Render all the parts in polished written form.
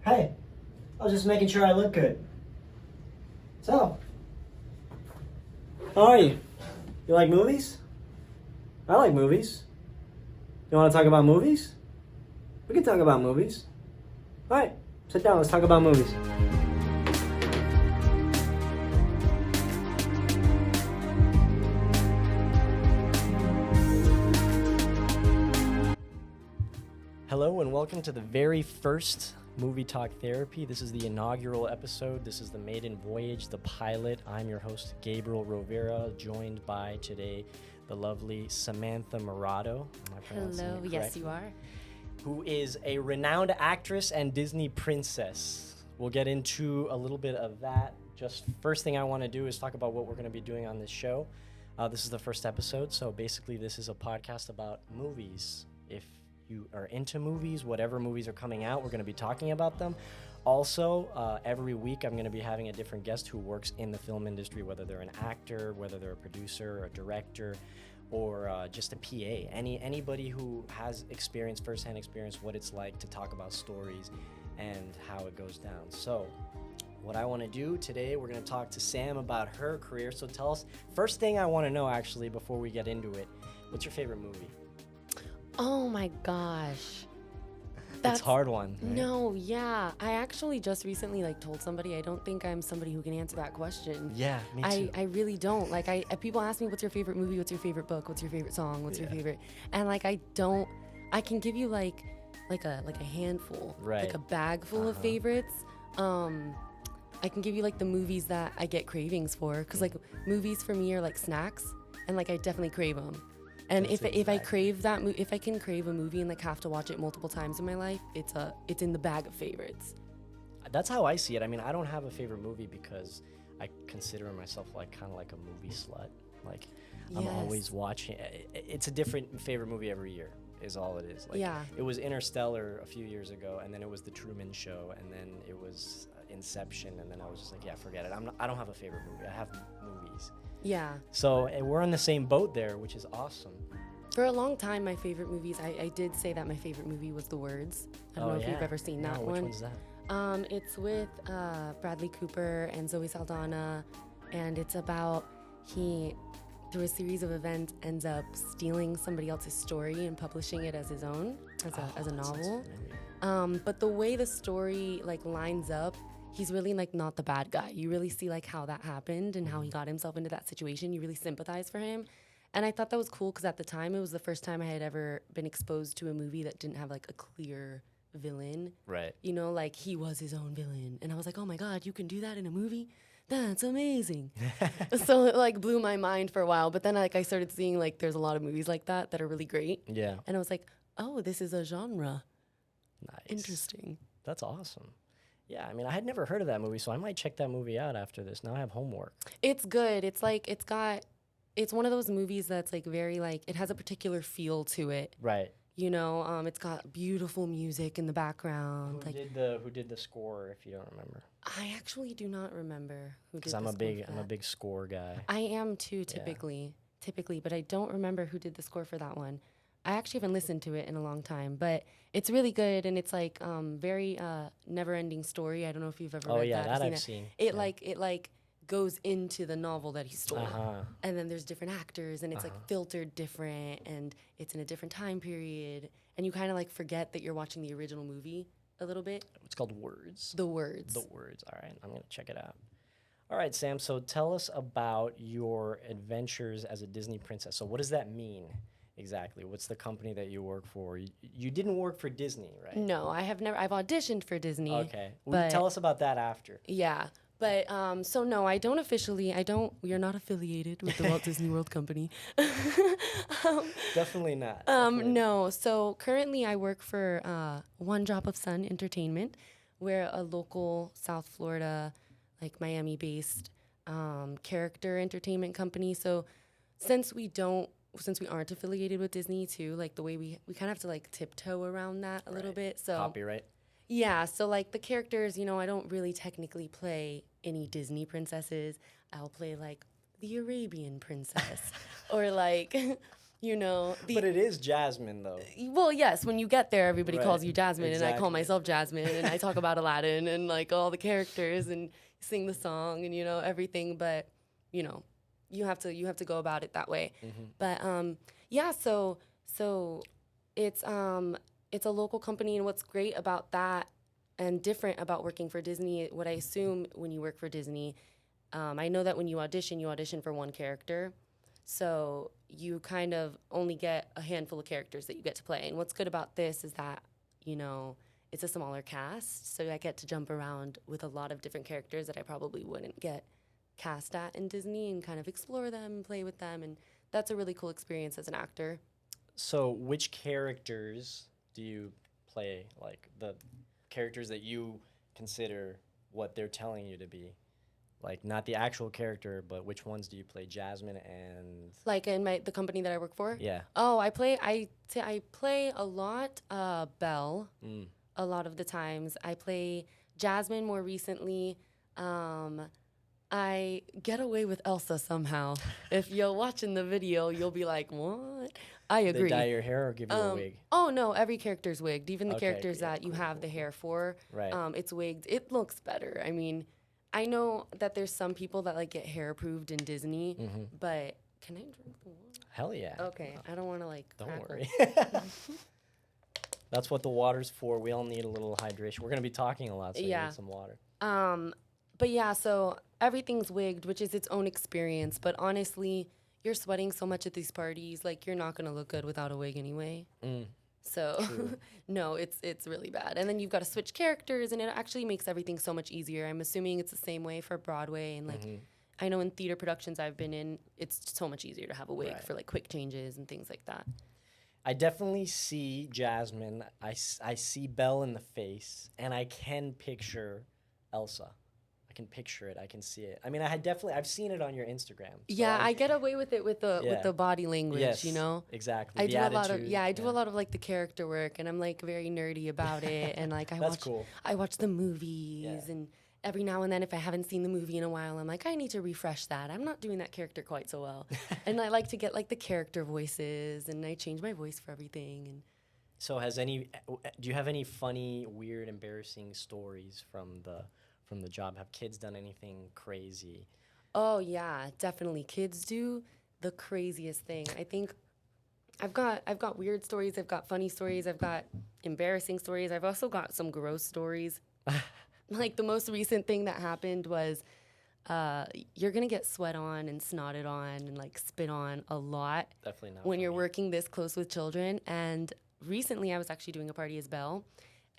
Hey, I was just making sure I look good. So, how are you? You like movies? I like movies. You want to talk about movies? We can talk about movies. All right, sit down. Let's talk about movies. Hello and welcome to the very first Movie Talk Therapy. This is the inaugural episode. This is the maiden voyage, the pilot. I'm your host, Gabriel Rovera, joined by today the lovely Samantha Morato. Hello, yes you are. Who is a renowned actress and Disney princess. We'll get into a little bit of that. Just first thing I want to do is talk about what we're going to be doing on this show. This is the first episode, so basically this is a podcast about movies. If you are into movies, whatever movies are coming out, we're going to be talking about them. Also, every week I'm going to be having a different guest who works in the film industry, whether they're an actor, whether they're a producer, a director, or just a PA. Anybody who has experience, firsthand experience, what it's like to talk about stories and how it goes down. So what I want to do today, we're going to talk to Sam about her career. So tell us, first thing I want to know actually before we get into it, what's your favorite movie? Oh my gosh. That's a hard one. Right? No, yeah. I actually just recently told somebody I don't think I'm somebody who can answer that question. Yeah, me too. I really don't. People ask me, what's your favorite movie? What's your favorite book? What's your favorite song? What's your favorite? And I can give you like a handful, right. like a bag full of favorites. I can give you the movies that I get cravings for, because movies for me are like snacks, and I definitely crave them. And if I crave that if I can crave a movie and have to watch it multiple times in my life, it's in the bag of favorites. That's how I see it. I mean, I don't have a favorite movie because I consider myself kind of like a movie slut. I'm always watching. It's a different favorite movie every year, is all it is. It was Interstellar a few years ago, and then it was The Truman Show, and then it was Inception, and then I was just forget it. I don't have a favorite movie. I have movies. Yeah. So we're on the same boat there, which is awesome. For a long time, my favorite movies, I did say that my favorite movie was The Words. I don't know if you've ever seen that one. Which one's that? It's with Bradley Cooper and Zoe Saldana, and it's about he, through a series of events, ends up stealing somebody else's story and publishing it as his own, as a novel. But the way the story lines up, he's really not the bad guy. You really see how that happened and how he got himself into that situation. You really sympathize for him. And I thought that was cool because at the time it was the first time I had ever been exposed to a movie that didn't have a clear villain. Right. You know, he was his own villain. And I was like, oh my God, you can do that in a movie? That's amazing. So it blew my mind for a while. But then I started seeing there's a lot of movies like that are really great. Yeah. And I was like, oh, this is a genre. Nice. Interesting. That's awesome. Yeah, I mean, I had never heard of that movie, so I might check that movie out after this. Now I have homework. It's good. It's one of those movies that's very it has a particular feel to it. Right. You know, it's got beautiful music in the background. Who did the score, if you don't remember? I actually do not remember who did the score. Because I'm a big score guy. I am too, typically, but I don't remember who did the score for that one. I actually haven't listened to it in a long time, but it's really good, and it's very never-ending story. I don't know if you've ever read that. I've seen. It goes into the novel that he stole, and then there's different actors, and it's filtered different, and it's in a different time period, and you kind of forget that you're watching the original movie a little bit. It's called Words. The Words. The Words. All right, I'm gonna check it out. All right, Sam. So tell us about your adventures as a Disney princess. So what does that mean? Exactly. What's the company that you work for? You didn't work for Disney, right? No, I have never. I've auditioned for Disney. Okay. Well, tell us about that after. Yeah. But, so no, we are not affiliated with the Walt Disney World Company. Definitely not. No. So currently I work for One Drop of Sun Entertainment. We're a local South Florida, Miami-based character entertainment company. So since we aren't affiliated with Disney too, the way we kind of have to tiptoe around that a little bit. So copyright. Yeah, so the characters, I don't really technically play any Disney princesses. I'll play the Arabian princess or You know, But it is Jasmine, though. well, yes, when you get there, everybody Right. calls you Jasmine, and I call Exactly. myself Jasmine, and I talk about Aladdin and like all the characters and sing the song and everything. But you have to go about it that way. But yeah, so it's a local company, and what's great about that and different about working for Disney, what I assume when you work for Disney, I know that when you audition for one character. So you kind of only get a handful of characters that you get to play. And what's good about this is that, it's a smaller cast. So I get to jump around with a lot of different characters that I probably wouldn't get cast at in Disney and kind of explore them and play with them. And that's a really cool experience as an actor. So which characters do you play? Like the characters that you consider what they're telling you to be? Like not the actual character, but which ones do you play? Jasmine and Like in the company that I work for? yeah. Oh, I play a lot Belle. A lot of the times. I play Jasmine more recently. I get away with Elsa somehow. If you're watching the video, you'll be like, "What?" I agree. They dye your hair or give you a wig? Oh no, every character's wigged. Even the Okay, characters yeah, that you have the hair for, Right. It's wigged. It looks better. I mean, I know that there's some people that like get hair approved in Disney, but can I drink the water? Hell yeah. Okay, I don't want to like. Don't crackle. worry. That's what the water's for. We all need a little hydration. We're gonna be talking a lot, so you Yeah. need some water. But yeah, so everything's wigged, which is its own experience. But honestly, you're sweating so much at these parties, like you're not gonna look good without a wig anyway. So no, it's really bad. And then you've got to switch characters, and it actually makes everything so much easier. I'm assuming it's the same way for Broadway, and like I know in theater productions I've been in, it's so much easier to have a wig for like quick changes and things like that. I definitely see Jasmine. I see Belle in the face, and I can picture Elsa. I can picture it. I can see it. I mean, I've seen it on your Instagram. So Yeah, I get away with it with the body language, yes, exactly. I The do a lot of attitude, I do a lot of like the character work, and I'm like very nerdy about it, and like That's cool. I watch the movies, and every now and then if I haven't seen the movie in a while, I'm like, I need to refresh that. I'm not doing that character quite so well, and I like to get like the character voices, and I change my voice for everything. And So do you have any funny, weird, embarrassing stories from the job? Have kids done anything crazy? oh yeah, definitely kids do the craziest thing. I think I've got weird stories, I've got funny stories, I've got embarrassing stories, I've also got some gross stories. Like the most recent thing that happened was you're gonna get sweat on and snotted on and like spit on a lot. Definitely not when you're funny. working this close with children. And recently I was actually doing a party as Belle,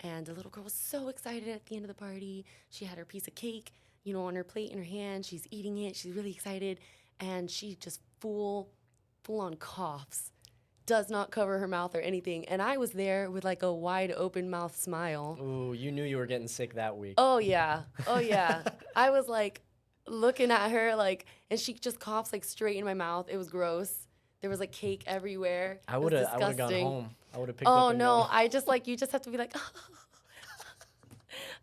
and the little girl was so excited at the end of the party. She had her piece of cake, on her plate in her hand. She's eating it. She's really excited, and she just full on coughs. Does not cover her mouth or anything. And I was there with like a wide open mouth smile. Ooh, you knew you were getting sick that week. Oh yeah. I was like looking at her like, and she just coughs like straight in my mouth. It was gross. There was like cake everywhere. I would have gone home. I would have picked up. Oh and no, gone. I just like, you just have to be like,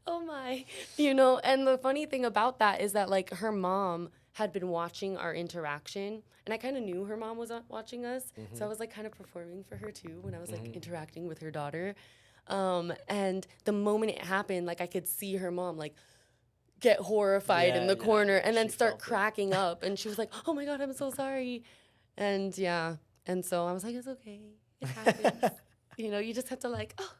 oh my, And the funny thing about that is that like her mom had been watching our interaction, and I kind of knew her mom was watching us, so I was like kind of performing for her too when I was like interacting with her daughter. And the moment it happened, like I could see her mom like get horrified in the corner and then she start felt it. cracking up, and she was like, "Oh my God, I'm so sorry." And yeah, and so I was like, "It's okay, it happens." You just have to like, oh.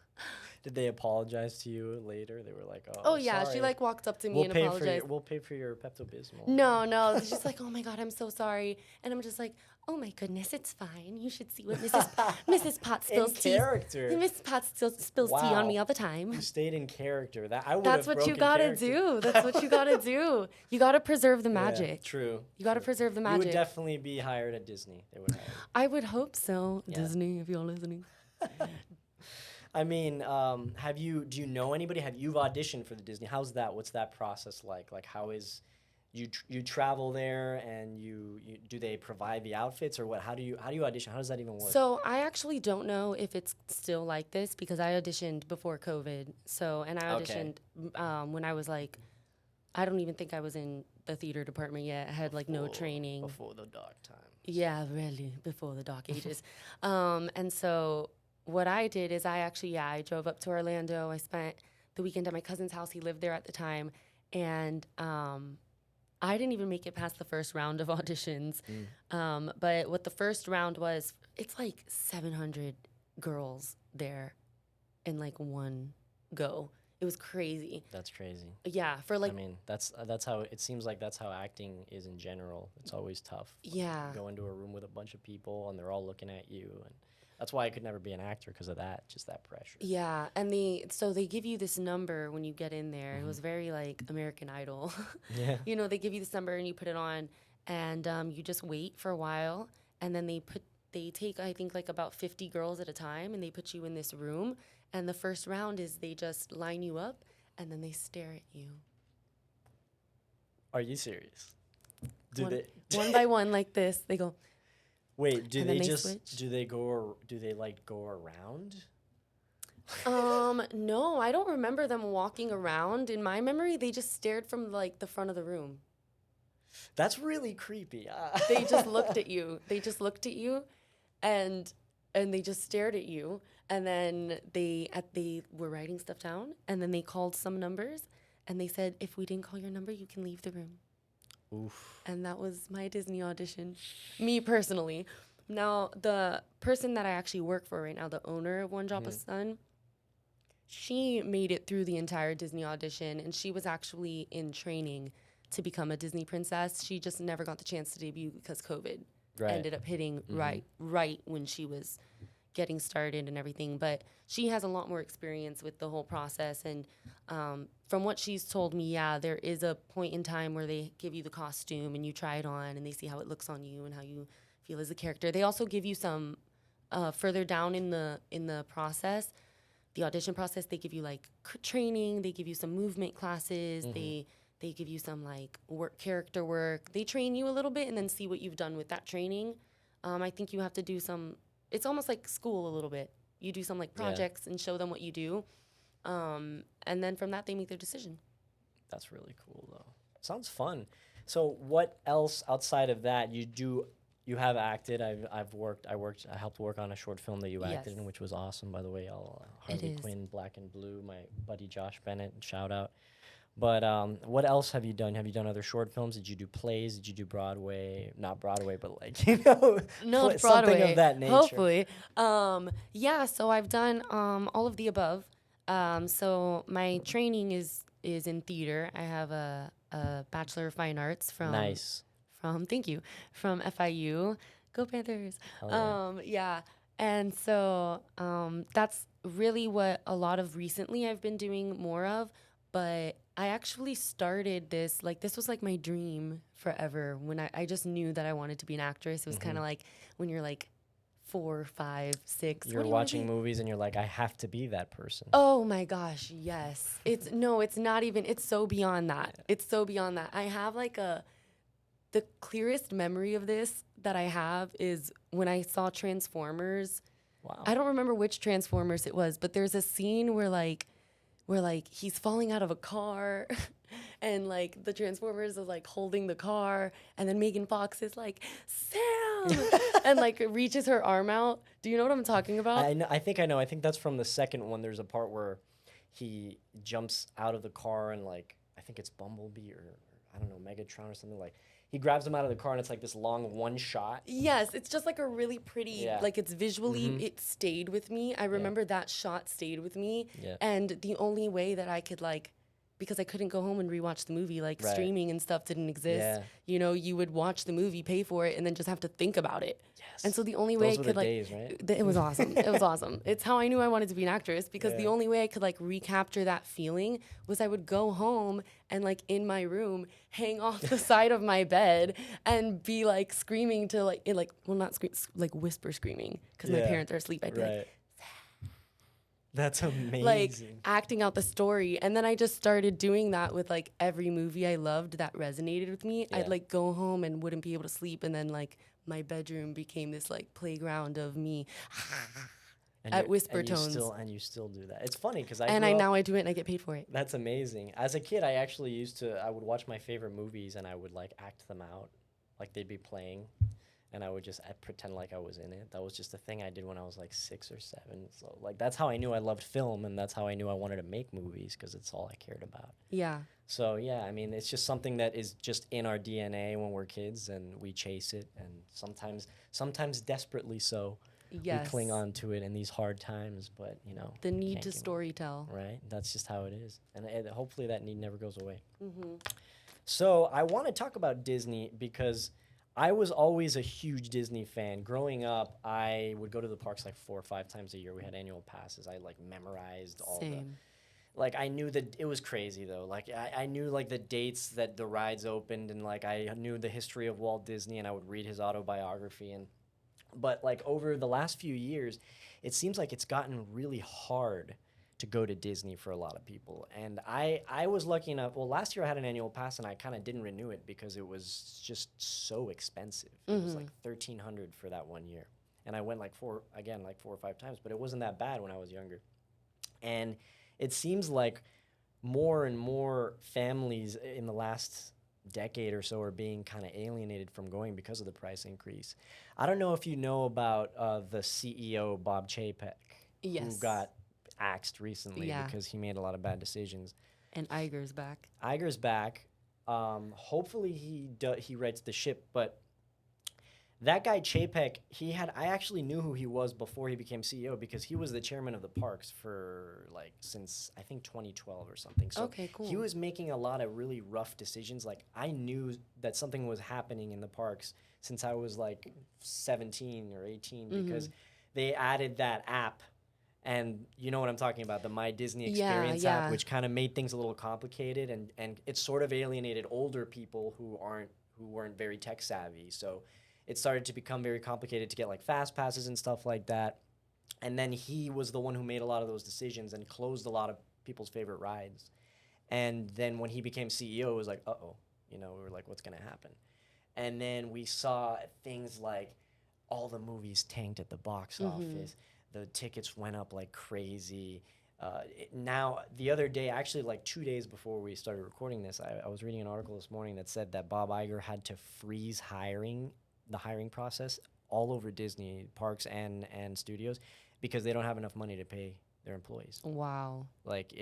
Did they apologize to you later? They were like, "Oh, Oh yeah, sorry. she like walked up to me and apologized. We'll pay for your Pepto-Bismol." No, she's like, "Oh my God, I'm so sorry," and I'm just like, "Oh my goodness, it's fine. You should see what Mrs. Potts spills In tea. character. Mrs. Potts still spills tea on me all the time." You stayed in character. That I would. That's what you gotta do. That's what you gotta do. You gotta preserve the magic. True. You gotta preserve the magic. You would definitely be hired at Disney. They would hire you. I would hope so. Yeah. Disney, if you're listening. I mean, do you know anybody? You've auditioned for the Disney? How's that? What's that process like? Like, how is you travel there, and you do they provide the outfits, or what? How do you audition? How does that even work? So I actually don't know if it's still like this, because I auditioned before COVID. And I auditioned when I was like, I don't even think I was in the theater department yet. I had like no training. Before the dark time. Yeah, really, before the dark ages. And so what I did is I drove up to Orlando. I spent the weekend at my cousin's house. He lived there at the time. And I didn't even make it past the first round of auditions. But what the first round was, it's like 700 girls there in like one go. It was crazy. That's crazy. Yeah, for like I mean, that's how it seems like that's how acting is in general. It's always tough. yeah. You go into a room with a bunch of people and they're all looking at you, and that's why I could never be an actor because of that, just that pressure. Yeah, and so they give you this number when you get in there. It was very like American Idol. Yeah. You know, they give you this number and you put it on, and you just wait for a while, and then they take I think like about 50 girls at a time, and they put you in this room, and the first round is they just line you up, and then they stare at you. Are you serious? One by one like this? They go. Wait, do And they then they just switch. do they like go around? No, I don't remember them walking around. In my memory, they just stared from like the front of the room. That's really creepy. They just looked at you. They just looked at you, and they just stared at you. And then they were writing stuff down, and then they called some numbers, and they said, if we didn't call your number, you can leave the room. Oof. And that was my Disney audition, me personally. Now, the person that I actually work for right now, the owner of One Drop of Sun, she made it through the entire Disney audition, and she was actually in training to become a Disney princess. She just never got the chance to debut because COVID ended up hitting right when she was getting started and everything. But she has a lot more experience with the whole process, and from what she's told me, yeah, there is a point in time where they give you the costume and you try it on and they see how it looks on you and how you feel as a character. They also give you some further down in the process, the audition process. They give you like training. They give you some movement classes. They give you some like character work. They train you a little bit and then see what you've done with that training. I think you have to do some. It's almost like school a little bit. You do some like projects and show them what you do. And then from that, they make their decision. That's really cool, though. Sounds fun. So, what else outside of that you do? You have acted. I helped work on a short film that you acted in, which was awesome, by the way. Harley Quinn, Black and Blue. My buddy Josh Bennett, shout out. But what else have you done? Have you done other short films? Did you do plays? Did you do Broadway? Not Broadway, but like, you know, no, Broadway, something of that nature. Hopefully. Yeah, so I've done all of the above. So my training is in theater. I have a Bachelor of Fine Arts from thank you, from FIU. Go Panthers. Yeah. And so that's really what a lot of recently I've been doing more of. But I actually started this was like my dream forever when I just knew that I wanted to be an actress. It was kind of like when you're like 4, 5, 6. You're watching movies and you're like, I have to be that person. Oh my gosh, yes. It's not even, it's so beyond that. Yeah. It's so beyond that. I have like the clearest memory of this that I have is when I saw Transformers. Wow. I don't remember which Transformers it was, but there's a scene where he's falling out of a car and like the Transformers is like holding the car, and then Megan Fox is like, Sam, and like reaches her arm out. Do you know what I'm talking about? I think I know. I think that's from the second one. There's a part where he jumps out of the car and like, I think it's Bumblebee or I don't know, Megatron or something, like he grabs him out of the car and it's like this long one shot. Yes, it's just like a really pretty, like it's visually, it stayed with me. I remember that shot stayed with me. Yeah. And the only way that I could like, because I couldn't go home and rewatch the movie, like streaming and stuff didn't exist. Yeah. You know, you would watch the movie, pay for it, and then just have to think about it. Yes. And so the only way I could like, days, right? It was awesome. It was awesome. It's how I knew I wanted to be an actress, because the only way I could like recapture that feeling was I would go home and like in my room, hang off the side of my bed and be like screaming to like, not scream, like whisper screaming, because my parents are asleep. I'd be like, that's amazing. Like acting out the story. And then I just started doing that with like every movie I loved that resonated with me. Yeah. I'd like go home and wouldn't be able to sleep. And then like my bedroom became this like playground of me at whisper tones. And you still do that. It's funny because now I do it and I get paid for it. That's amazing. As a kid, I actually I would watch my favorite movies and I would like act them out. Like they'd be playing. and I'd pretend like I was in it. That was just a thing I did when I was like 6 or 7. So like that's how I knew I loved film, and that's how I knew I wanted to make movies, because it's all I cared about. Yeah. So yeah, I mean, it's just something that is just in our DNA when we're kids, and we chase it, and sometimes desperately so. Yes. We cling on to it in these hard times, but the need can't to give up. storytell. Right? That's just how it is, and hopefully that need never goes away. Mm-hmm. So I want to talk about Disney because I was always a huge Disney fan. Growing up, I would go to the parks like 4 or 5 times a year. We had annual passes. I like memorized all Same. like I knew that it was crazy though. Like I knew like the dates that the rides opened, and like I knew the history of Walt Disney, and I would read his autobiography. But like over the last few years, it seems like it's gotten really hard to go to Disney for a lot of people. And I was lucky enough. Well, last year I had an annual pass, and I kind of didn't renew it because it was just so expensive. It was like $1,300 for that 1 year, and I went like 4 or 5 times. But it wasn't that bad when I was younger. And it seems like more and more families in the last decade or so are being kind of alienated from going because of the price increase. I don't know if you know about the CEO, Bob Chapek, Yes. who got axed recently Yeah. because he made a lot of bad decisions. And Iger's back. Iger's back. Hopefully he rights the ship, but that guy Chapek, I actually knew who he was before he became CEO, because he was the chairman of the parks for like since I think 2012 or something. So Okay, cool. he was making a lot of really rough decisions. Like I knew that something was happening in the parks since I was like 17 or 18, because they added that app. And you know what I'm talking about, the My Disney Experience app, which kind of made things a little complicated, and it sort of alienated older people who weren't very tech savvy. So it started to become very complicated to get like fast passes and stuff like that. And then he was the one who made a lot of those decisions and closed a lot of people's favorite rides. And then when he became CEO, it was like, uh-oh, we were like, what's going to happen? And then we saw things like all the movies tanked at the box office. The tickets went up like crazy. Now, the other day, actually like 2 days before we started recording this, I was reading an article this morning that said that Bob Iger had to freeze the hiring process all over Disney parks and studios, because they don't have enough money to pay their employees. Wow. Like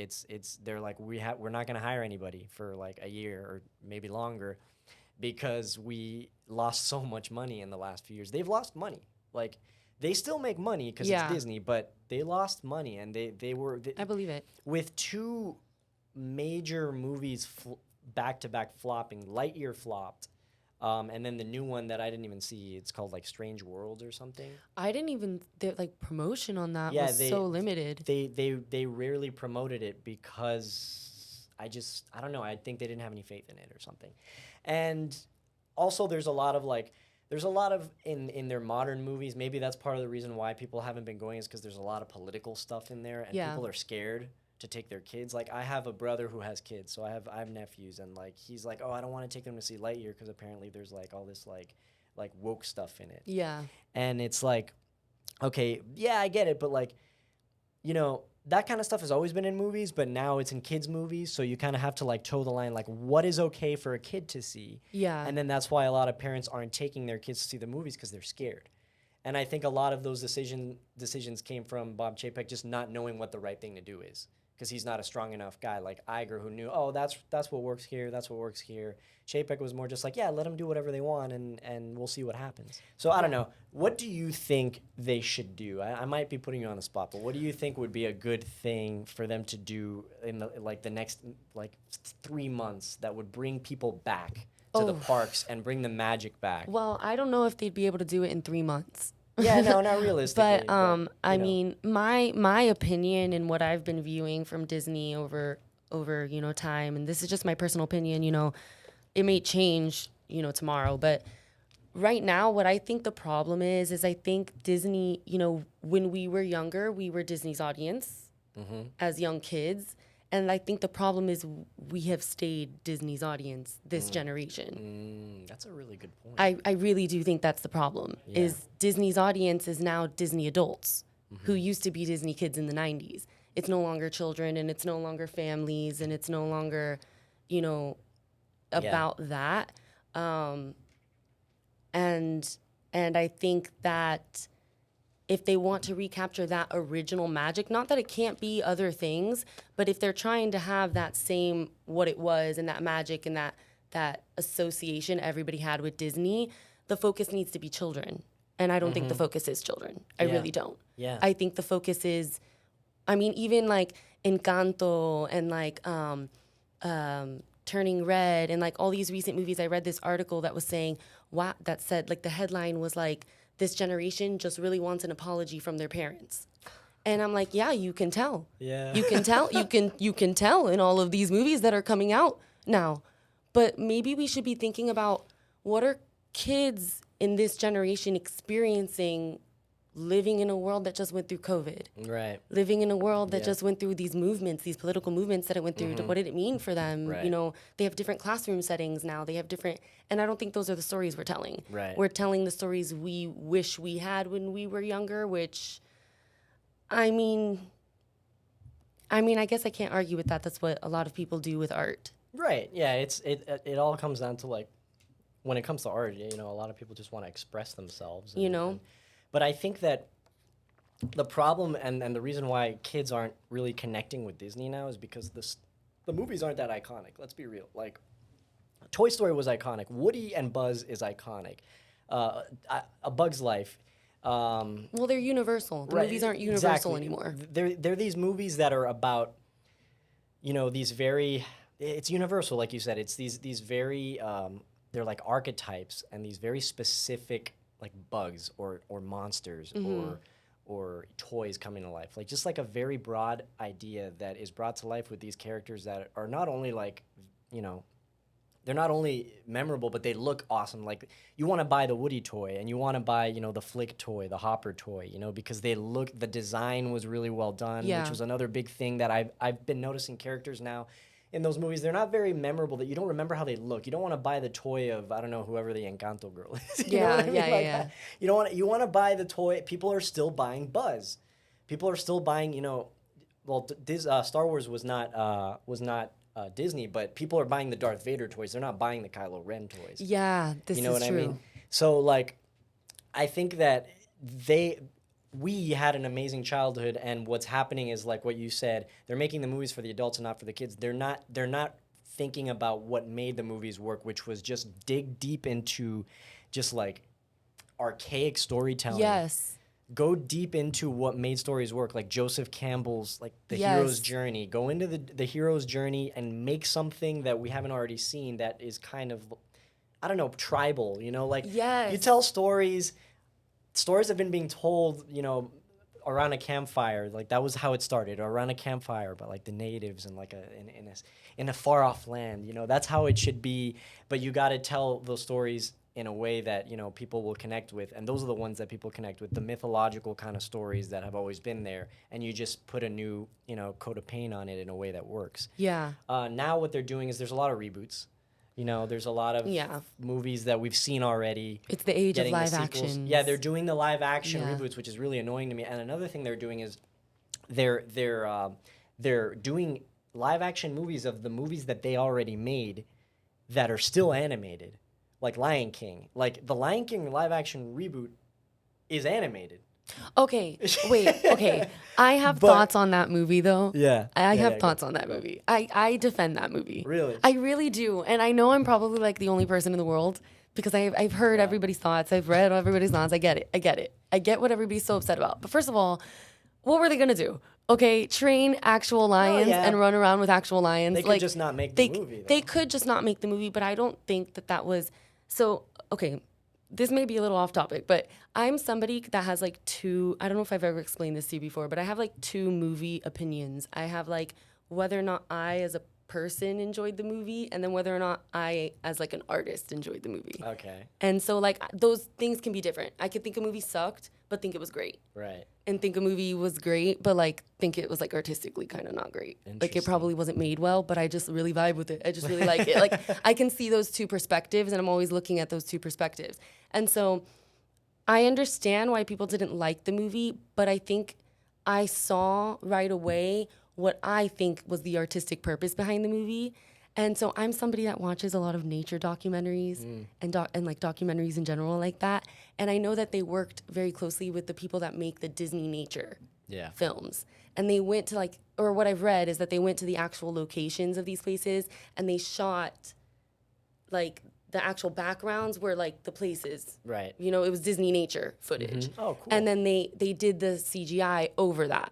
they're like, we're not going to hire anybody for like a year or maybe longer, because we lost so much money in the last few years. They've lost money. Like they still make money because it's Disney, but they lost money, and they were I believe it. with 2 major movies back to back flopping. Lightyear flopped. And then the new one that I didn't even see, it's called like Strange Worlds or something. I didn't even, like promotion on that was so limited. They rarely promoted it because I don't know. I think they didn't have any faith in it or something. And also there's a lot of in their modern movies. Maybe that's part of the reason why people haven't been going, is because there's a lot of political stuff in there, and people are scared to take their kids. Like I have a brother who has kids, so I have nephews, and like he's like, oh, I don't want to take them to see Lightyear because apparently there's like all this like woke stuff in it. Yeah. And it's like, okay, yeah, I get it, but like, that kind of stuff has always been in movies, but now it's in kids' movies, so you kind of have to like toe the line, like what is okay for a kid to see. Yeah. And then that's why a lot of parents aren't taking their kids to see the movies, because they're scared. And I think a lot of those decisions came from Bob Chapek just not knowing what the right thing to do is, because he's not a strong enough guy like Iger, who knew, oh, that's what works here, that's what works here. Chapek was more just like, yeah, let them do whatever they want, and we'll see what happens. So I don't know. What do you think they should do? I might be putting you on the spot, but what do you think would be a good thing for them to do in the next 3 months that would bring people back to the parks and bring the magic back? Well, I don't know if they'd be able to do it in 3 months. Yeah, no, not realistically. But I mean, my opinion and what I've been viewing from Disney over time, and this is just my personal opinion, it may change, tomorrow, but right now what I think the problem is I think Disney, when we were younger, we were Disney's audience as young kids. And I think the problem is we have stayed Disney's audience this generation. That's a really good point. I really do think that's the problem, is Disney's audience is now Disney adults who used to be Disney kids in the 90s. It's no longer children, and it's no longer families, and it's no longer, about that. And And I think that if they want to recapture that original magic, not that it can't be other things, but if they're trying to have that same what it was and that magic and that association everybody had with Disney, the focus needs to be children. And I don't think the focus is children. I really don't. Yeah. I think the focus is, I mean, even like Encanto and like Turning Red and like all these recent movies. I read this article that was saying, wow, that said, like the headline was like, this generation just really wants an apology from their parents. And I'm like, yeah, you can tell. Yeah. You can tell. You can tell in all of these movies that are coming out now. But maybe we should be thinking about what are kids in this generation experiencing living in a world that just went through COVID. Right. Living in a world that just went through these movements, these political movements that it went through. What did it mean for them? Right. You know, they have different classroom settings now. They have different, and I don't think those are the stories we're telling. Right. We're telling the stories we wish we had when we were younger, which, I mean, I guess I can't argue with that. That's what a lot of people do with art. Right. Yeah. It all comes down to like, when it comes to art, you know, a lot of people just want to express themselves. You know? But I think that the problem and the reason why kids aren't really connecting with Disney now is because the movies aren't that iconic. Let's be real. Like, Toy Story was iconic. Woody and Buzz is iconic. A Bug's Life. Well, they're universal. The Right, movies aren't universal exactly. anymore. They're these movies that are about, you know, these very, it's universal, like you said. It's these very, they're like archetypes and these very specific like bugs or monsters or toys coming to life. Like just like a very broad idea that is brought to life with these characters that are not only like, you know, they're not only memorable, but they look awesome. Like you want to buy the Woody toy and you want to buy, you know, the Flick toy, the Hopper toy, you know, because the design was really well done, which was another big thing that I've been noticing characters now in those movies. They're not very memorable, that you don't remember how they look. You don't want to buy the toy of, I don't know, whoever the Encanto girl is. You know what I mean? Yeah. You want to buy the toy. People are still buying Buzz. People are still buying, you know, well, Star Wars was not Disney, but people are buying the Darth Vader toys. They're not buying the Kylo Ren toys. Yeah, this You know is what true. I mean? So, like, I think that we had an amazing childhood, and what's happening is, like what you said, they're making the movies for the adults and not for the kids. They're not thinking about what made the movies work, which was just dig deep into just, like, archaic storytelling. Yes. Go deep into what made stories work, like Joseph Campbell's, like, The Yes. Hero's Journey. Go into the hero's journey and make something that we haven't already seen that is kind of, I don't know, tribal, you know? Like, Yes. you tell stories have been being told, you know, around a campfire. Like, that was how it started, around a campfire, but, like, the natives and, like, in a far-off land, you know? That's how it should be, but you got to tell those stories in a way that, you know, people will connect with, and those are the ones that people connect with, the mythological kind of stories that have always been there, and you just put a new, you know, coat of paint on it in a way that works. Yeah. Now what they're doing is there's a lot of reboots. You know, there's a lot of movies that we've seen already. It's the age of getting the live sequels. action. Yeah, they're doing the live action Yeah. reboots, which is really annoying to me. And another thing they're doing is they're doing live action movies of the movies that they already made that are still animated. Like Lion King. Like, the Lion King live-action reboot is animated. Okay, wait, okay. I have thoughts on that movie, though. Yeah. I have thoughts on that movie. I defend that movie. Really? I really do. And I know I'm probably, like, the only person in the world because I've heard everybody's thoughts. I've read everybody's thoughts. I get it. I get what everybody's so upset about. But first of all, what were they going to do? Okay, train actual lions and run around with actual lions. They could just not make the movie, though. They could just not make the movie, but I don't think that was... So, okay, this may be a little off topic, but I'm somebody that has like I don't know if I've ever explained this to you before, but I have like two movie opinions. I have like whether or not I as a person enjoyed the movie, and then whether or not I as like an artist enjoyed the movie. Okay. And so like those things can be different. I could think a movie sucked, but think it was great. Right. And think a movie was great, but like think it was like artistically kind of not great. Like it probably wasn't made well, but I just really vibe with it. I just really like it. Like I can see those two perspectives, and I'm always looking at those two perspectives. And so I understand why people didn't like the movie, but I think I saw right away what I think was the artistic purpose behind the movie. And so I'm somebody that watches a lot of nature documentaries and like documentaries in general like that. And I know that they worked very closely with the people that make the Disney nature films. And they went to like, or what I've read is that they went to the actual locations of these places and they shot like the actual backgrounds were like the places. Right. You know, it was Disney nature footage. Oh, cool. And then they did the CGI over that.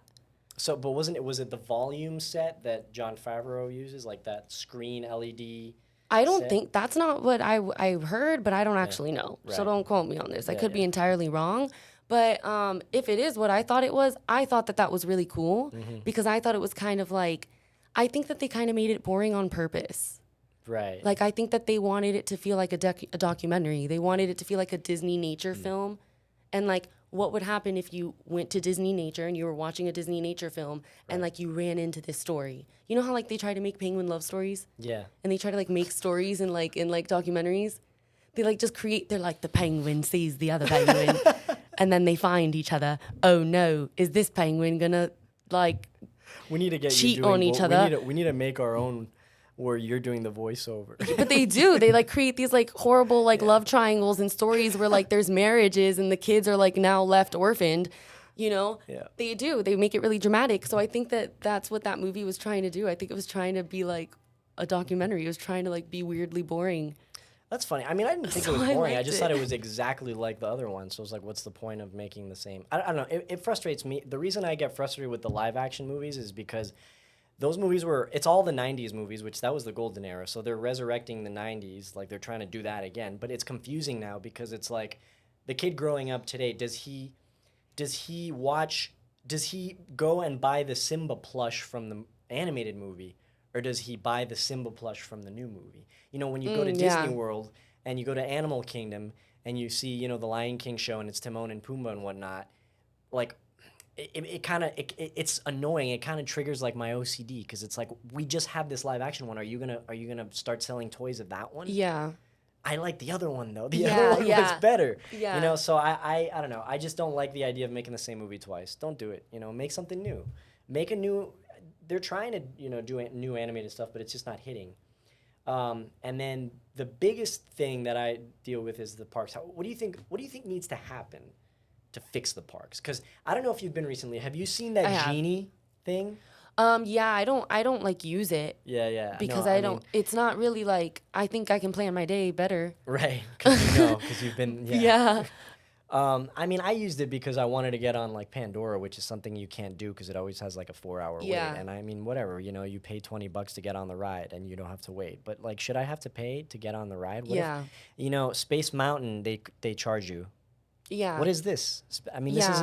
So, but was it the volume set that Jon Favreau uses, like that screen LED? I don't set? think that's not what I heard, but I don't actually know. Right. So don't quote me on this. I could be entirely wrong. But if it is what I thought it was, I thought that was really cool because I thought it was kind of like, I think that they kind of made it boring on purpose. Right. Like, I think that they wanted it to feel like a documentary. They wanted it to feel like a Disney nature film. And, like, what would happen if you went to Disney nature and you were watching a Disney nature film and, like, you ran into this story? You know how, like, they try to make penguin love stories? Yeah. And they try to, like, make stories in documentaries? They, like, just create, they're like, the penguin sees the other penguin. And then they find each other. Oh, no, is this penguin going to, like, we need to get cheat you doing, on each other? We need to make our own where you're doing the voiceover. But they do. They like create these like horrible like love triangles and stories where like there's marriages and the kids are like now left orphaned. You know, they do. They make it really dramatic. So I think that that's what that movie was trying to do. I think it was trying to be like a documentary. It was trying to like be weirdly boring. That's funny. I mean, I didn't think it was I boring. I liked just it. thought it was exactly like the other one. So I was like, what's the point of making the same? I don't know. It frustrates me. The reason I get frustrated with the live action movies is because those movies it's all the 90s movies, which that was the golden era. So they're resurrecting the 90s. Like they're trying to do that again. But it's confusing now because it's like the kid growing up today, does he go and buy the Simba plush from the animated movie? Or does he buy the Simba plush from the new movie? You know, when you go to Disney World and you go to Animal Kingdom and you see, you know, the Lion King show and it's Timon and Pumbaa and whatnot, like, it's annoying. It kind of triggers like my OCD because it's like, we just have this live action one. Are you gonna start selling toys of that one? Yeah. I like the other one though. The other one was better. Yeah. You know, so I don't know. I just don't like the idea of making the same movie twice. Don't do it. You know, make something new. Make a new. They're trying to, you know, do new animated stuff, but it's just not hitting. And then the biggest thing that I deal with is the parks. What do you think needs to happen to fix the parks? Because I don't know if you've been recently. Have you seen that genie thing? Yeah, I don't like use it. Yeah. Because no, I don't. It's not really like, I think I can plan my day better. Right, because you've been. Yeah. I mean, I used it because I wanted to get on like Pandora, which is something you can't do because it always has like a 4-hour wait. And I mean, whatever, you know, you pay $20 to get on the ride and you don't have to wait. But like, should I have to pay to get on the ride? What if, you know, Space Mountain, they charge you. Yeah. What is this? I mean, this is.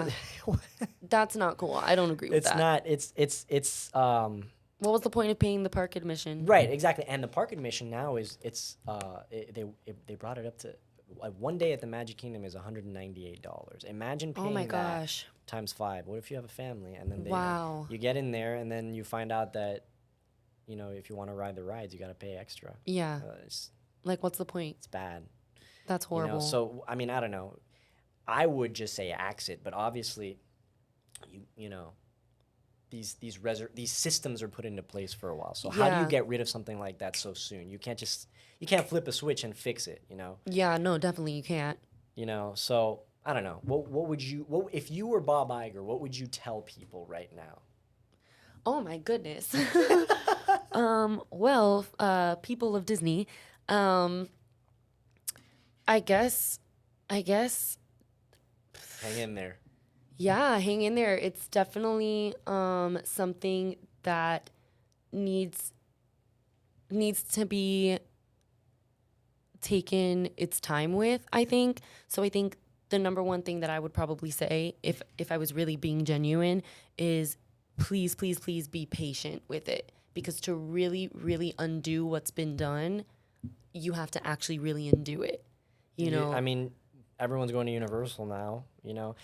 That's not cool. I don't agree with that. It's. What was the point of paying the park admission? Right, exactly. And the park admission now they brought it up to. One day at the Magic Kingdom is $198. Imagine paying that times 5. What if you have a family and then you get in there and then you find out that, you know, if you want to ride the rides, you got to pay extra. Yeah. Like, what's the point? It's bad. That's horrible. You know? So I mean, I don't know. I would just say axe it, but obviously, you know, these systems are put into place for a while. So how do you get rid of something like that so soon? You can't flip a switch and fix it, you know? Yeah, no, definitely you can't. You know, so I don't know. What if you were Bob Iger, what would you tell people right now? Oh my goodness. People of Disney, I guess. Hang in there. Yeah, hang in there. It's definitely something that needs to be taken its time with, I think. So I think the number one thing that I would probably say, if I was really being genuine, is please be patient with it. Because to really, really undo what's been done, you have to actually really undo it. You know? I mean, everyone's going to Universal now, you know.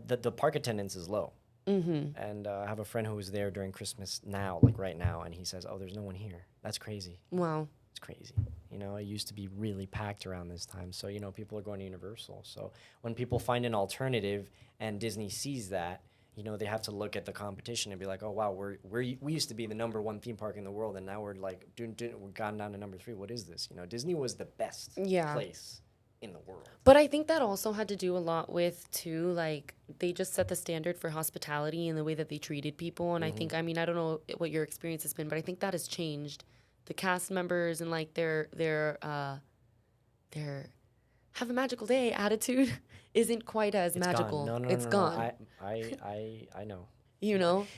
The park attendance is low. Mm-hmm. And I have a friend who was there during Christmas now, like right now, and he says, oh, there's no one here. That's crazy. Wow. It's crazy. You know, it used to be really packed around this time. So, you know, people are going to Universal. So when people find an alternative and Disney sees that, they have to look at the competition and be like, oh wow, we used to be the number one theme park in the world, and now we're like we've gone down to number 3. What is this? Disney was the best place in the world. But I think that also had to do a lot with too, like they just set the standard for hospitality and the way that they treated people. And I think, I don't know what your experience has been, but I think that has changed. The cast members and like their have a magical day attitude isn't quite as magical. Gone. No, it's gone. I know.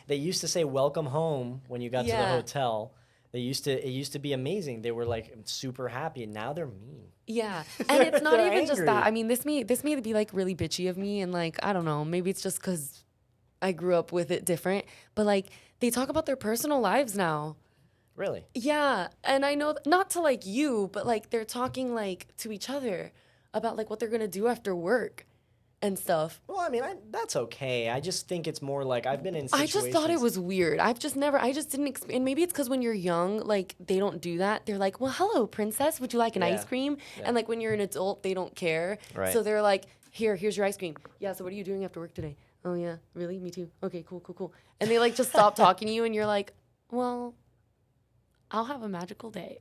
They used to say welcome home when you got to the hotel. It used to be amazing. They were like super happy, and now they're mean. Yeah, and it's not even angry. just that. I mean, this may be like really bitchy of me, and like I don't know, maybe it's just because I grew up with it different. But like they talk about their personal lives now. Really? Yeah, and I know not to like you, but like they're talking like to each other about like what they're gonna do after work and stuff. Well, I mean, that's okay. I just think it's more like I've been in situations. I just thought it was weird. I just didn't, and maybe it's because when you're young, like, they don't do that. They're like, well, hello, princess, would you like an ice cream? Yeah. And, like, when you're an adult, they don't care. Right. So they're like, here's your ice cream. Yeah, so what are you doing after work today? Oh, yeah, really? Me too. Okay, cool. And they, like, just stop talking to you, and you're like, well, I'll have a magical day.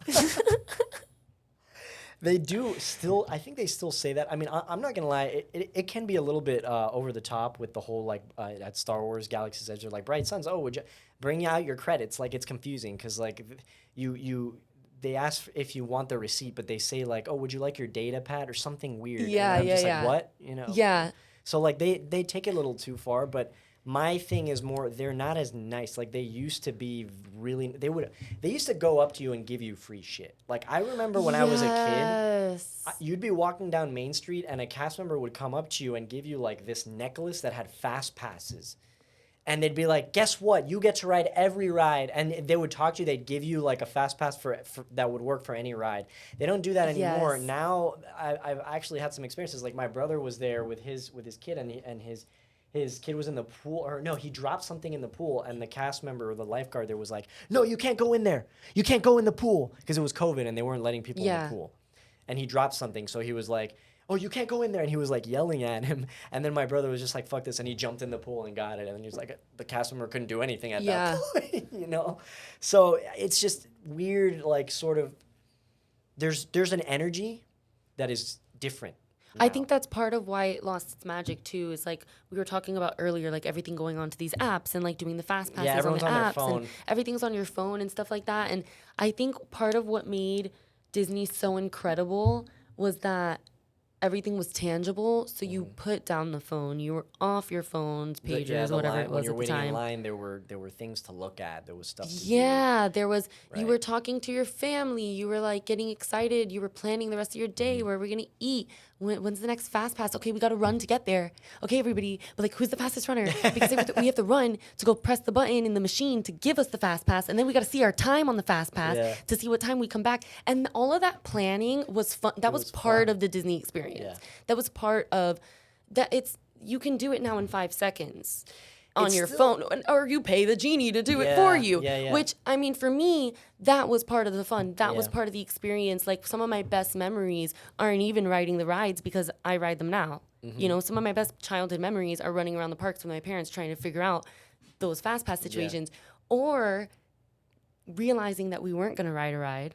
They do still. I think they still say that. I mean, I'm not gonna lie. It can be a little bit over the top with the whole like at Star Wars Galaxy's Edge. They're like, Bright Suns. Oh, would you bring out your credits? Like it's confusing because like they ask if you want the receipt, but they say like, oh, would you like your data pad or something weird? Yeah, and I'm just yeah. Like, what? Yeah. So like they take it a little too far, but. My thing is more, they're not as nice. Like, they used to be really, they used to go up to you and give you free shit. Like, I remember when I was a kid, you'd be walking down Main Street and a cast member would come up to you and give you, like, this necklace that had fast passes. And they'd be like, guess what? You get to ride every ride. And they would talk to you. They'd give you, like, a fast pass for that would work for any ride. They don't do that anymore. Yes. Now, I've actually had some experiences. Like, my brother was there with his kid, and his kid was in the pool, or no, he dropped something in the pool, and the cast member or the lifeguard there was like, no, you can't go in there. You can't go in the pool, because it was COVID and they weren't letting people in the pool. And he dropped something, so he was like, oh, you can't go in there. And he was like yelling at him. And then my brother was just like, fuck this. And he jumped in the pool and got it. And he was like, the cast member couldn't do anything at that point, So it's just weird, like sort of, there's an energy that is different. Now. I think that's part of why it lost its magic too. Is like we were talking about earlier, like everything going on to these apps and like doing the fast passes on the apps, and everything's on your phone and stuff like that. And I think part of what made Disney so incredible was that everything was tangible. So you put down the phone, you were off your phones, pagers, whatever it was at the time. When you're waiting in line, there were things to look at. There was stuff to do. Yeah, there was. Right. You were talking to your family. You were like getting excited. You were planning the rest of your day. Where are we gonna eat? When's the next fast pass? Okay, we got to run to get there. Okay, everybody. But like, who's the fastest runner? Because we have to run to go press the button in the machine to give us the fast pass, and then we got to see our time on the fast pass to see what time we come back. And all of that planning was fun. That was part of the Disney experience. Yeah. That was part of that. You can do it now in 5 seconds. On your phone, or you pay the genie to do it for you. Which, I mean, for me, that was part of the fun. That was part of the experience. Like, some of my best memories aren't even riding the rides because I ride them now. Mm-hmm. Some of my best childhood memories are running around the parks with my parents trying to figure out those fast pass situations, or realizing that we weren't going to ride a ride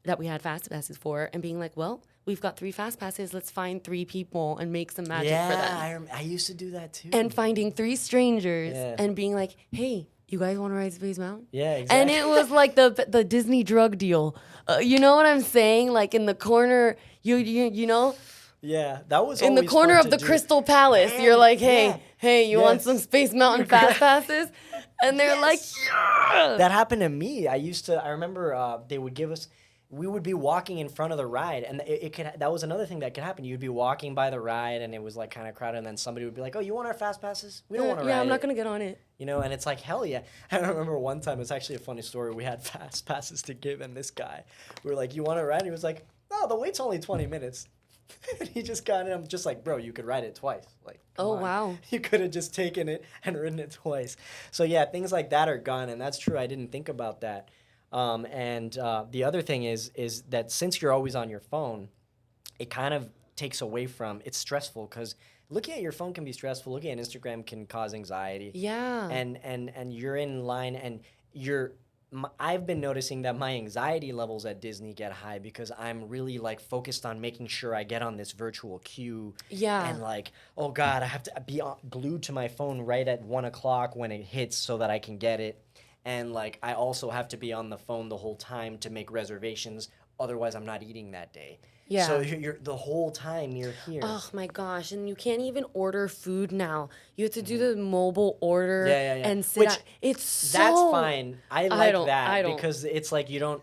that we had fast passes for, and being like, well, we've got 3 fast passes. Let's find 3 people and make some magic for them. I used to do that too. And finding 3 strangers and being like, hey, you guys want to ride Space Mountain? Yeah, exactly. And it was like the Disney drug deal. You know what I'm saying? Like in the corner, you know? Yeah, that was in the corner of the Crystal Palace. And you're like, hey, you want some Space Mountain fast passes? And they're like, yeah. That happened to me. I remember they would give us. We would be walking in front of the ride, and that was another thing that could happen. You'd be walking by the ride, and it was like kind of crowded, and then somebody would be like, oh, you want our fast passes? We don't want to ride I'm not going to get on it. And it's like, hell yeah. I remember one time, it's actually a funny story. We had fast passes to give, and this guy, we were like, you want to ride? He was like, no, the wait's only 20 minutes. And he just got it. I'm just like, bro, you could ride it twice. Like, oh, wow. You could have just taken it and ridden it twice. So yeah, things like that are gone, and that's true. I didn't think about that. And the other thing is that since you're always on your phone, it kind of takes away from, it's stressful because looking at your phone can be stressful. Looking at Instagram can cause anxiety. Yeah. And you're in line and I've been noticing that my anxiety levels at Disney get high because I'm really like focused on making sure I get on this virtual queue. Yeah. And like, oh God, I have to be glued to my phone right at 1:00 when it hits so that I can get it. And like, I also have to be on the phone the whole time to make reservations. Otherwise, I'm not eating that day. Yeah. So you're the whole time you're here. Oh my gosh! And you can't even order food now. You have to do the mobile order and sit. It's so. That's fine. I like that don't. because it's like you don't.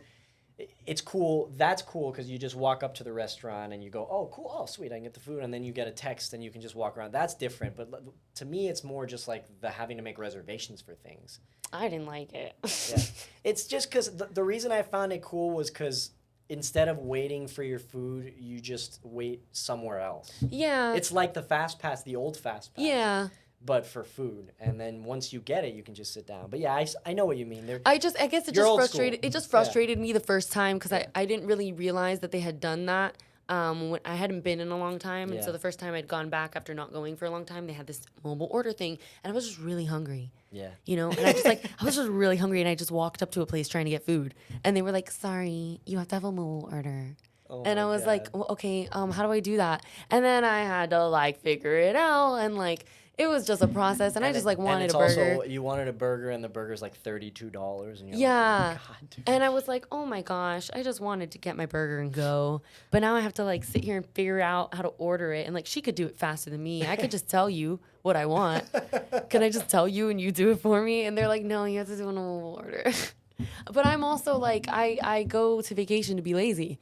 It's cool. That's cool because you just walk up to the restaurant and you go, oh, cool. Oh, sweet. I can get the food. And then you get a text and you can just walk around. That's different. But to me, it's more just like the having to make reservations for things. I didn't like it. Yeah. It's just because the reason I found it cool was because instead of waiting for your food, you just wait somewhere else. Yeah. It's like the Fast Pass, the old Fast Pass. Yeah. But for food. And then once you get it, you can just sit down. But yeah, I know what you mean. I guess it just frustrated. It just frustrated me the first time because I didn't really realize that they had done that. When I hadn't been in a long time, and so the first time I'd gone back after not going for a long time, they had this mobile order thing, and I was just really hungry. Yeah. You know, and I was just really hungry, and I just walked up to a place trying to get food, and they were like, "Sorry, you have to have a mobile order." Oh and I was like, well, okay, how do I do that? And then I had to like figure it out, and like it was just a process, and I just like wanted a burger. Also, you wanted a burger, and the burger's like $32, and you're yeah. like, oh my God, dude. And I was like, oh my gosh, I just wanted to get my burger and go, but now I have to like sit here and figure out how to order it, and like she could do it faster than me. I could just tell you what I want. Can I just tell you and you do it for me? And they're like, no, you have to do a mobile order. But I'm also like, I go to vacation to be lazy.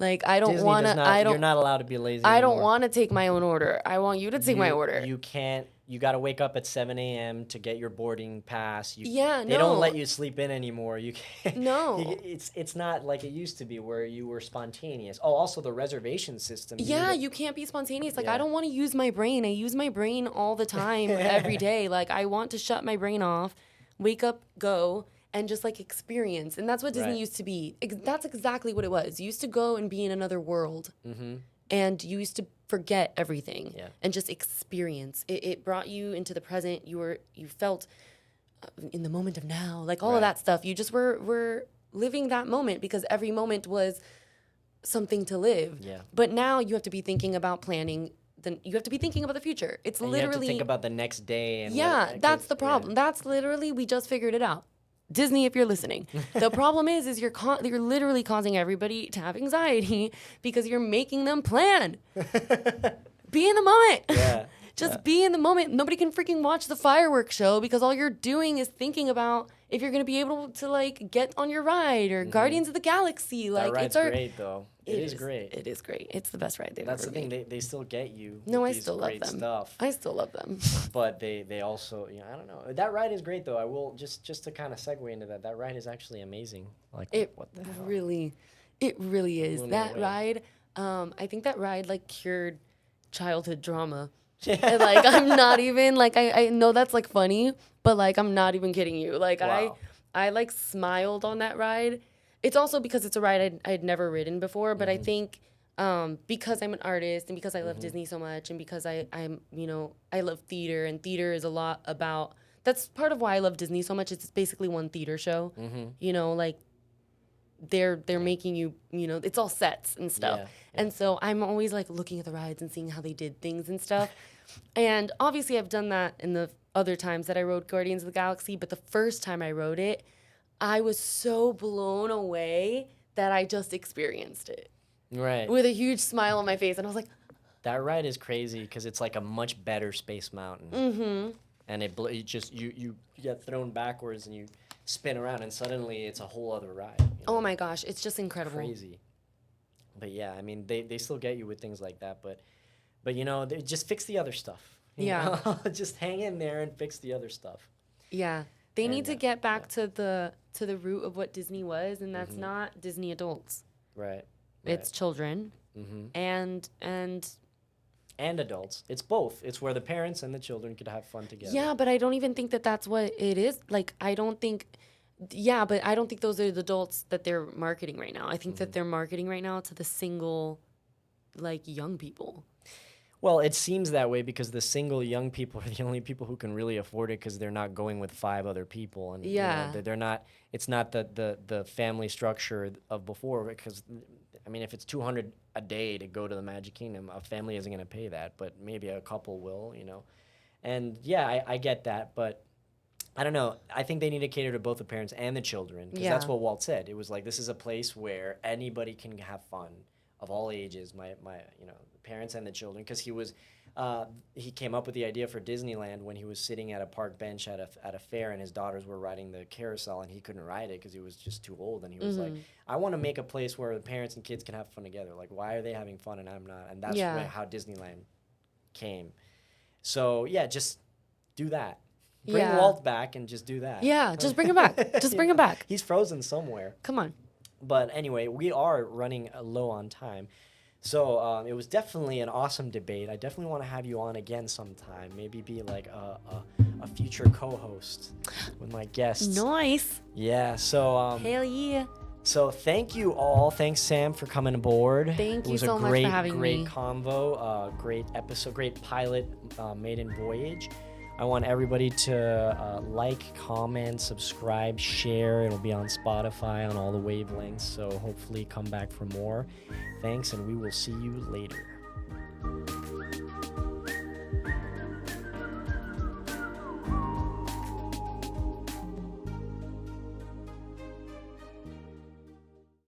Like I don't want to. You're not allowed to be lazy. I don't want to take my own order. I want you to take my order. You can't. You got to wake up at 7 a.m. to get your boarding pass. They no. don't let you sleep in anymore. You can't. No. It's not like it used to be where you were spontaneous. Oh, also the reservation system. Yeah, you can't be spontaneous. Like I don't want to use my brain. I use my brain all the time, every day. Like I want to shut my brain off, wake up, go. And just like experience. And that's what Disney used to be. That's exactly what it was. You used to go and be in another world. Mm-hmm. And you used to forget everything and just experience. It brought you into the present. You felt in the moment of now, like all of that stuff. You just were living that moment because every moment was something to live. Yeah. But now you have to be thinking about planning. Then you have to be thinking about the future. It's literally you have to think about the next day. And that's the problem. That's literally we just figured it out. Disney, if you're listening, the problem is you're literally causing everybody to have anxiety because you're making them plan. Be in the moment. Yeah. Just be in the moment. Nobody can freaking watch the fireworks show because all you're doing is thinking about if you're going to be able to like get on your ride or Guardians of the Galaxy. Like that ride's great though. It is great. It is great. It's the best ride they've That's ever the thing. made. They still get you. No, with I these still love great them. Stuff. I still love them. But they also, I don't know. That ride is great though. I will just to kind of segue into that. That ride is actually amazing. Like what the hell? It really is. That ride. I think that ride like cured childhood drama. And, like I'm not even like I know that's like funny, but like I'm not even kidding you. Like wow. I like smiled on that ride. It's also because it's a ride I'd never ridden before, but I think because I'm an artist and because I love Disney so much and because I'm I love theater and theater is a lot about that's part of why I love Disney so much. It's basically one theater show. You know, like they're making you it's all sets and stuff. And so I'm always like looking at the rides and seeing how they did things and stuff. And obviously I've done that in the other times that I rode Guardians of the Galaxy, but the first time I rode it, I was so blown away that I just experienced it. Right. With a huge smile on my face. And I was like, that ride is crazy because it's like a much better Space Mountain. And you get thrown backwards and you spin around and suddenly it's a whole other ride. Oh my gosh, it's just incredible. Crazy. But yeah, I mean, they still get you with things like that, but they just fix the other stuff. You know? Just hang in there and fix the other stuff. Yeah. They need to get back to the root of what Disney was, and that's not Disney adults. Right. It's children and adults. It's both. It's where the parents and the children could have fun together. Yeah, but I don't even think that that's what it is. Like, I don't think... Yeah, but I don't think those are the adults that they're marketing right now. I think that they're marketing right now to the single, like, young people. Well, it seems that way because the single young people are the only people who can really afford it because they're not going with 5 other people, and Yeah. they're not. It's not the family structure of before, because I mean, if it's $200 a day to go to the Magic Kingdom, a family isn't going to pay that, but maybe a couple will, And yeah, I get that, but I don't know. I think they need to cater to both the parents and the children, because that's Yeah. what Walt said. It was like, this is a place where anybody can have fun of all ages, my the parents and the children, because he came up with the idea for Disneyland when he was sitting at a park bench at a fair, and his daughters were riding the carousel, and he couldn't ride it because he was just too old, and he was like, I want to make a place where the parents and kids can have fun together. Like, why are they having fun and I'm not? And that's how Disneyland came. So yeah, just do that. Bring Yeah. Walt back and just do that. Yeah, just bring him back. Just bring him back. He's frozen somewhere. Come on. But anyway, we are running low on time. So it was definitely an awesome debate. I definitely want to have you on again sometime. Maybe be like a future co-host with my guests. Nice. Yeah, so... Hell yeah. So thank you all. Thanks, Sam, for coming aboard. Thank you so so much for having me. Great convo, great episode, great pilot maiden voyage. I want everybody to like, comment, subscribe, share. It'll be on Spotify on all the wavelengths. So hopefully come back for more. Thanks, and we will see you later.